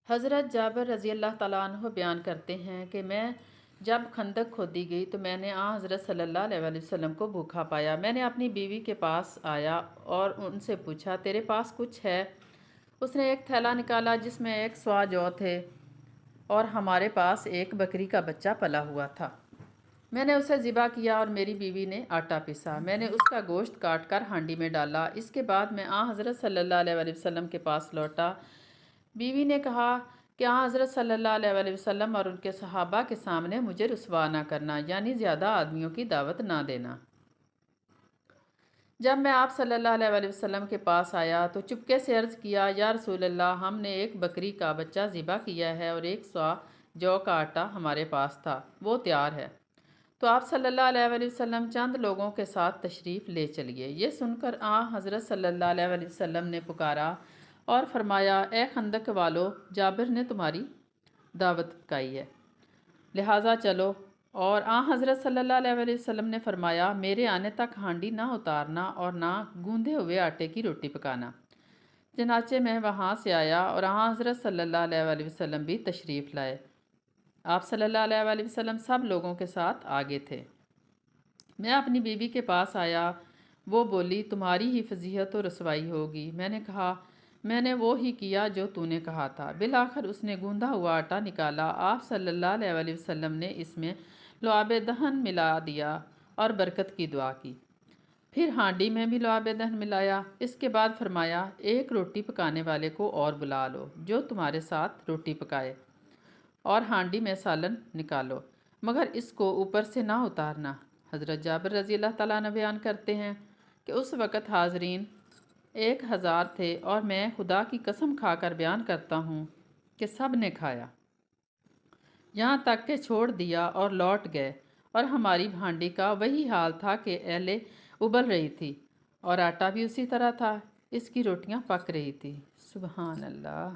حضرت جابر رضی اللہ تعالیٰ عنہ بیان کرتے ہیں کہ میں جب خندق کھودی گئی تو میں نے حضرت صلی اللہ علیہ وسلم کو بھوکا پایا۔ میں نے اپنی بیوی کے پاس آیا اور ان سے پوچھا تیرے پاس کچھ ہے؟ اس نے ایک تھیلا نکالا جس میں 100 جو تھے اور ہمارے پاس ایک بکری کا بچہ پلا ہوا تھا۔ میں نے اسے ذبح کیا اور میری بیوی نے آٹا پیسا۔ میں نے اس کا گوشت کاٹ کر ہانڈی میں ڈالا۔ اس کے بعد میں حضرت صلی اللہ علیہ وسلم کے پاس لوٹا۔ بیوی نے کہا کہ حضرت صلی اللہ علیہ وسلم اور ان کے صحابہ کے سامنے مجھے رسوا نہ کرنا، یعنی زیادہ آدمیوں کی دعوت نہ دینا۔ جب میں آپ صلی اللہ علیہ وسلم کے پاس آیا تو چپکے سے عرض کیا، یا رسول اللہ، ہم نے ایک بکری کا بچہ ذبح کیا ہے اور 100 جو کا آٹا ہمارے پاس تھا، وہ تیار ہے۔ تو آپ صلی اللہ علیہ وسلم چند لوگوں کے ساتھ تشریف لے چلیے۔ یہ سن کر حضرت صلی اللہ علیہ وسلم نے پکارا اور فرمایا، اے خندق والو، جابر نے تمہاری دعوت پکائی ہے، لہٰذا چلو۔ اور حضرت صلی اللہ علیہ وسلم نے فرمایا، میرے آنے تک ہانڈی نہ اتارنا اور نہ گوندھے ہوئے آٹے کی روٹی پکانا۔ چنانچہ میں وہاں سے آیا اور حضرت صلی اللہ علیہ وسلم بھی تشریف لائے۔ آپ صلی اللہ علیہ وسلم سب لوگوں کے ساتھ آگے تھے۔ میں اپنی بیوی کے پاس آیا، وہ بولی، تمہاری ہی فضیحت و رسوائی ہوگی۔ میں نے کہا، میں نے وہ ہی کیا جو تو نے کہا تھا۔ بالآخر اس نے گوندھا ہوا آٹا نکالا۔ آپ صلی اللہ علیہ وسلم نے اس میں لعاب دہن ملا دیا اور برکت کی دعا کی۔ پھر ہانڈی میں بھی لعاب دہن ملایا۔ اس کے بعد فرمایا، ایک روٹی پکانے والے کو اور بلا لو جو تمہارے ساتھ روٹی پکائے، اور ہانڈی میں سالن نکالو، مگر اس کو اوپر سے نہ اتارنا۔ حضرت جابر رضی اللہ تعالیٰ عنہ بیان کرتے ہیں کہ اس وقت حاضرین 1000 تھے، اور میں خدا کی قسم کھا کر بیان کرتا ہوں کہ سب نے کھایا، یہاں تک کہ چھوڑ دیا اور لوٹ گئے، اور ہماری ہانڈی کا وہی حال تھا کہ ایلے ابل رہی تھی، اور آٹا بھی اسی طرح تھا، اس کی روٹیاں پک رہی تھی۔ سبحان اللہ۔